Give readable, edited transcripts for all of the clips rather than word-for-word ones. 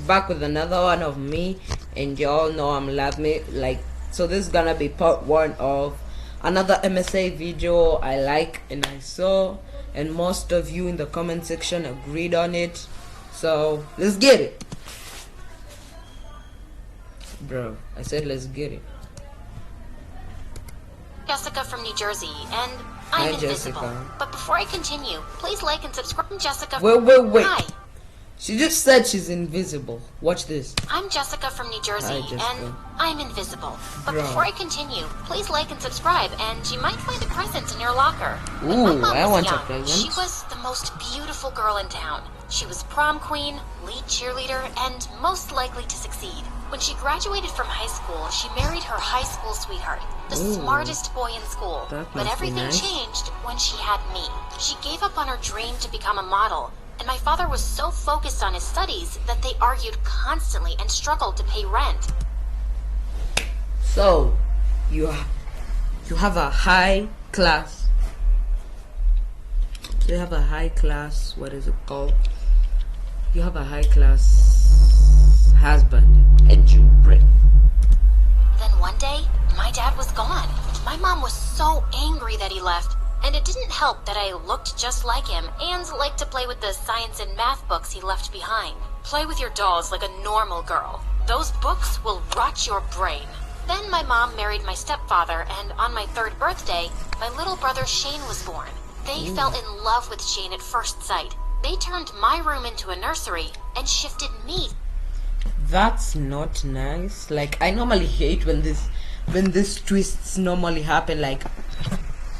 back with another one of me, and y'all know I'm laughing like, so this is gonna be part 1 of another MSA video I like and I saw, and most of you in the comment section agreed on it, so let's get it. Bro, I said let's get it. Jessica from New Jersey, and I'm invisible. Jessica. But before I continue, please like and subscribe. Jessica. Wait. Hi. She just said she's invisible. Watch this. I'm Jessica from New Jersey, Hi, and I'm invisible. But Bro. before I continue, please like and subscribe, and you might find a present in your locker. When Ooh, my mom I was want a young, present. she was the most beautiful girl in town. She was prom queen, lead cheerleader, and most likely to succeed. When she graduated from high school, she married her high school sweetheart, the Ooh. smartest boy in school. That But must be everything nice. changed when she had me. She gave up on her dream to become a model, and my father was so focused on his studies that they argued constantly and struggled to pay rent. So, you have a high class. You have a high class. What is it called? You have a high class husband, and you break. Then one day, my dad was gone. My mom was so angry that he left, and it didn't help that I looked just like him and liked to play with the science and math books he left behind. Play with your dolls like a normal girl. Those books will rot your brain. Then my mom married my stepfather, and on my 3rd birthday, my little brother Shane was born. They fell in love with Shane at first sight. They turned my room into a nursery and shifted me. That's not nice. Like, I normally hate when these twists normally happen. Like,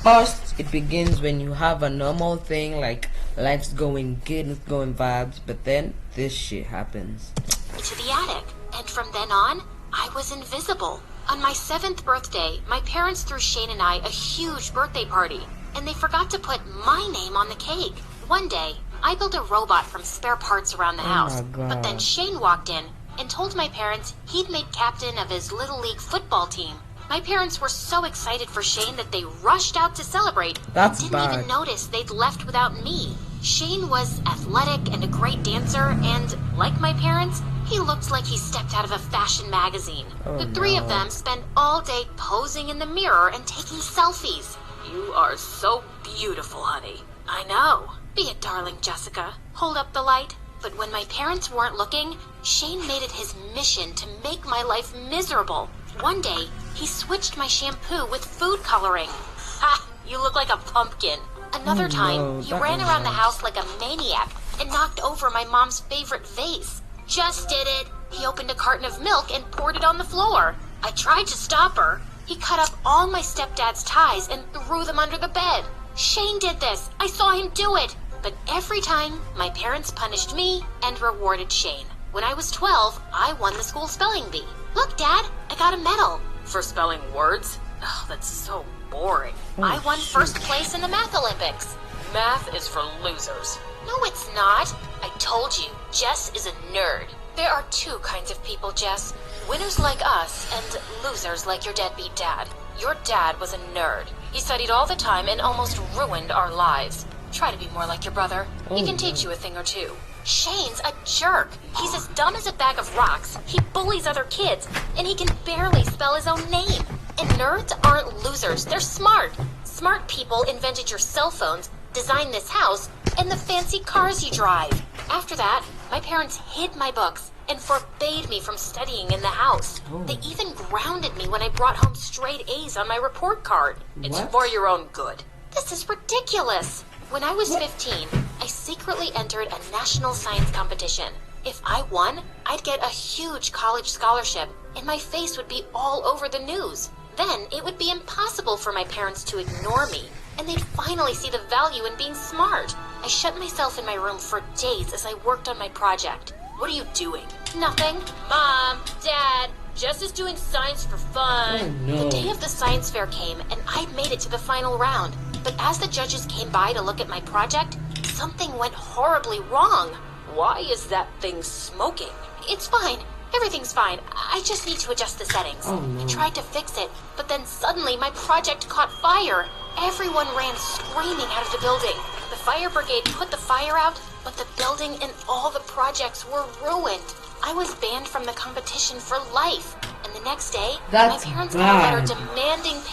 first it begins when you have a normal thing, like life's going good, it's going vibes, but then this shit happens. To the attic, and from then on, I was invisible. On my 7th birthday, my parents threw Shane and I a huge birthday party, and they forgot to put my name on the cake. One day, I built a robot from spare parts around the house, God. but then Shane walked in and told my parents he'd made captain of his Little League football team. My parents were so excited for Shane that they rushed out to celebrate That's and didn't even bad. notice they'd left without me. Shane was athletic and a great dancer, and like my parents, he looked like he stepped out of a fashion magazine. Oh, The 3 of no. them spent all day posing in the mirror and taking selfies. You are so beautiful, honey. I know. Be it darling, Jessica. Hold up the light. But when my parents weren't looking, Shane made it his mission to make my life miserable. One day, he switched my shampoo with food coloring. Ha! You look like a pumpkin. Another Oh, time, no, he that ran was around the nice. house like a maniac and knocked over my mom's favorite vase. Just did it. He opened a carton of milk and poured it on the floor. I tried to stop her. He cut up all my stepdad's ties and threw them under the bed. Shane did this. I saw him do it. But every time, my parents punished me and rewarded Shane. When I was 12, I won the school spelling bee. Look, Dad, I got a medal. For spelling words? Oh, that's so boring. I won first place in the math Olympics. Math is for losers. No, it's not. I told you, Jess is a nerd. There are 2 kinds of people, Jess. Winners like us and losers like your deadbeat dad. Your dad was a nerd. He studied all the time and almost ruined our lives. Try to be more like your brother. He can teach you a thing or two. Shane's a jerk. He's as dumb as a bag of rocks. He bullies other kids, and he can barely spell his own name. And nerds aren't losers. They're smart. Smart people invented your cell phones, designed this house, and the fancy cars you drive. After that, my parents hid my books and forbade me from studying in the house. They even grounded me when I brought home straight A's on my report card. It's What? for your own good. This is ridiculous. When I was 15, I secretly entered a national science competition. If I won, I'd get a huge college scholarship, and my face would be all over the news. Then it would be impossible for my parents to ignore me, and they'd finally see the value in being smart. I shut myself in my room for days as I worked on my project. What are you doing? Nothing. Mom, Dad, Jess is doing science for fun. Oh, no. The day of the science fair came, and I'd made it to the final round. But as the judges came by to look at my project, something went horribly wrong. Why is that thing smoking? It's fine. Everything's fine. I just need to adjust the settings. Oh, no. I tried to fix it, but then suddenly my project caught fire. Everyone ran screaming out of the building. The fire brigade put the fire out, but the building and all the projects were ruined. I was banned from the competition for life. And the next day, That's my parents got a letter bad. demanding payment.